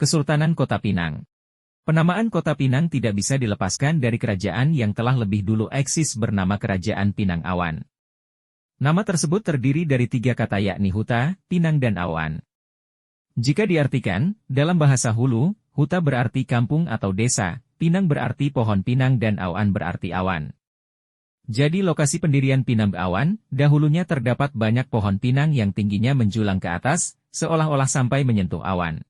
Kesultanan Kota Pinang. Penamaan Kota Pinang tidak bisa dilepaskan dari kerajaan yang telah lebih dulu eksis bernama Kerajaan Pinang Awan. Nama tersebut terdiri dari tiga kata yakni Huta, Pinang dan Awan. Jika diartikan, dalam bahasa Hulu, Huta berarti kampung atau desa, Pinang berarti pohon pinang dan Awan berarti awan. Jadi lokasi pendirian Pinang Awan, dahulunya terdapat banyak pohon pinang yang tingginya menjulang ke atas, seolah-olah sampai menyentuh awan.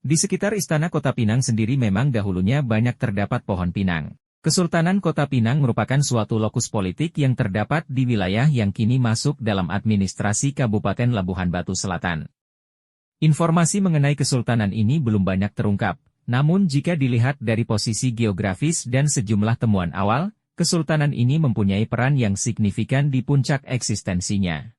Di sekitar istana Kota Pinang sendiri memang dahulunya banyak terdapat pohon pinang. Kesultanan Kota Pinang merupakan suatu lokus politik yang terdapat di wilayah yang kini masuk dalam administrasi Kabupaten Labuhan Batu Selatan. Informasi mengenai kesultanan ini belum banyak terungkap, namun jika dilihat dari posisi geografis dan sejumlah temuan awal, kesultanan ini mempunyai peran yang signifikan di puncak eksistensinya.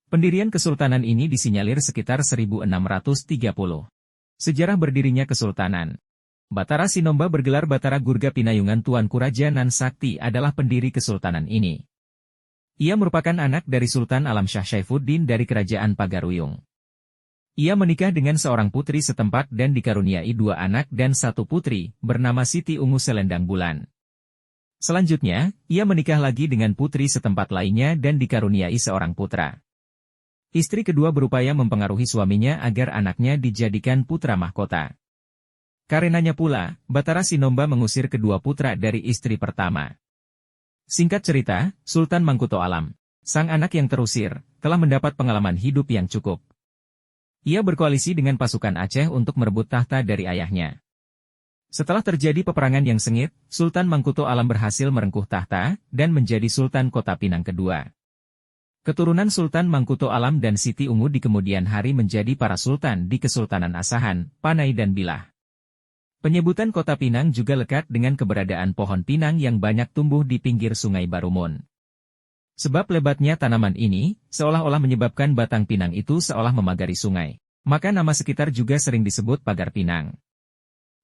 Pendirian kesultanan ini disinyalir sekitar 1630. Sejarah berdirinya kesultanan. Batara Sinomba bergelar Batara Gurga Pinayungan Tuanku Raja Nan Sakti adalah pendiri kesultanan ini. Ia merupakan anak dari Sultan Alam Shah Saifuddin dari Kerajaan Pagaruyung. Ia menikah dengan seorang putri setempat dan dikaruniai dua anak dan satu putri, bernama Siti Ungu Selendang Bulan. Selanjutnya, ia menikah lagi dengan putri setempat lainnya dan dikaruniai seorang putra. Istri kedua berupaya mempengaruhi suaminya agar anaknya dijadikan putra mahkota. Karenanya pula, Batara Sinomba mengusir kedua putra dari istri pertama. Singkat cerita, Sultan Mangkuto Alam, sang anak yang terusir, telah mendapat pengalaman hidup yang cukup. Ia berkoalisi dengan pasukan Aceh untuk merebut tahta dari ayahnya. Setelah terjadi peperangan yang sengit, Sultan Mangkuto Alam berhasil merengkuh tahta dan menjadi Sultan Kota Pinang kedua. Keturunan Sultan Mangkuto Alam dan Siti Ungu di kemudian hari menjadi para sultan di Kesultanan Asahan, Panai dan Bilah. Penyebutan Kota Pinang juga lekat dengan keberadaan pohon pinang yang banyak tumbuh di pinggir Sungai Barumun. Sebab lebatnya tanaman ini, seolah-olah menyebabkan batang pinang itu seolah memagari sungai. Maka nama sekitar juga sering disebut Pagar Pinang.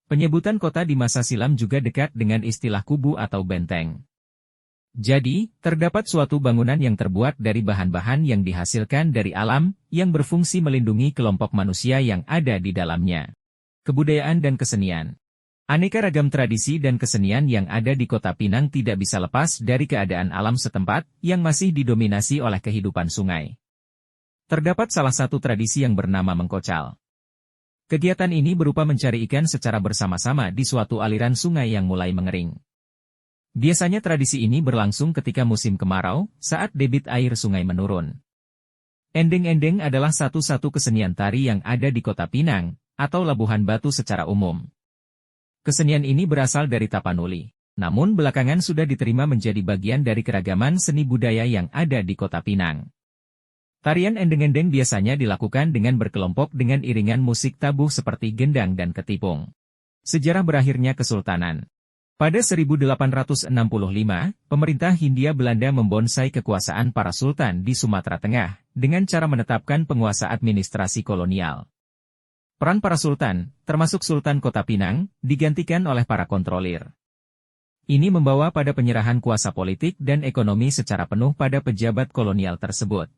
Penyebutan kota di masa silam juga dekat dengan istilah kubu atau benteng. Jadi, terdapat suatu bangunan yang terbuat dari bahan-bahan yang dihasilkan dari alam, yang berfungsi melindungi kelompok manusia yang ada di dalamnya. Kebudayaan dan kesenian. Aneka ragam tradisi dan kesenian yang ada di Kota Pinang tidak bisa lepas dari keadaan alam setempat, yang masih didominasi oleh kehidupan sungai. Terdapat salah satu tradisi yang bernama mengkocal. Kegiatan ini berupa mencari ikan secara bersama-sama di suatu aliran sungai yang mulai mengering. Biasanya tradisi ini berlangsung ketika musim kemarau, saat debit air sungai menurun. Endeng-endeng adalah satu-satu kesenian tari yang ada di Kota Pinang, atau Labuhan Batu secara umum. Kesenian ini berasal dari Tapanuli, namun belakangan sudah diterima menjadi bagian dari keragaman seni budaya yang ada di Kota Pinang. Tarian endeng-endeng biasanya dilakukan dengan berkelompok dengan iringan musik tabuh seperti gendang dan ketipung. Sejarah berakhirnya kesultanan. Pada 1865, pemerintah Hindia Belanda membonsai kekuasaan para sultan di Sumatera Tengah, dengan cara menetapkan penguasa administrasi kolonial. Peran para sultan, termasuk Sultan Kota Pinang, digantikan oleh para kontrolir. Ini membawa pada penyerahan kuasa politik dan ekonomi secara penuh pada pejabat kolonial tersebut.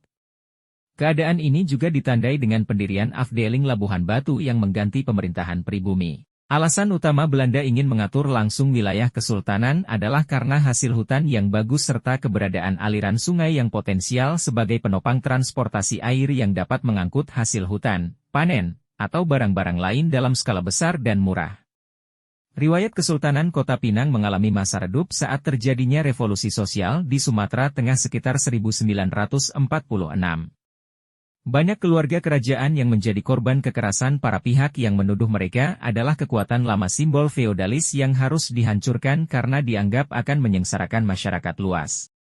Keadaan ini juga ditandai dengan pendirian Afdeling Labuhan Batu yang mengganti pemerintahan pribumi. Alasan utama Belanda ingin mengatur langsung wilayah kesultanan adalah karena hasil hutan yang bagus serta keberadaan aliran sungai yang potensial sebagai penopang transportasi air yang dapat mengangkut hasil hutan, panen, atau barang-barang lain dalam skala besar dan murah. Riwayat Kesultanan Kota Pinang mengalami masa redup saat terjadinya revolusi sosial di Sumatera Tengah sekitar 1946. Banyak keluarga kerajaan yang menjadi korban kekerasan para pihak yang menuduh mereka adalah kekuatan lama simbol feodalis yang harus dihancurkan karena dianggap akan menyengsarakan masyarakat luas.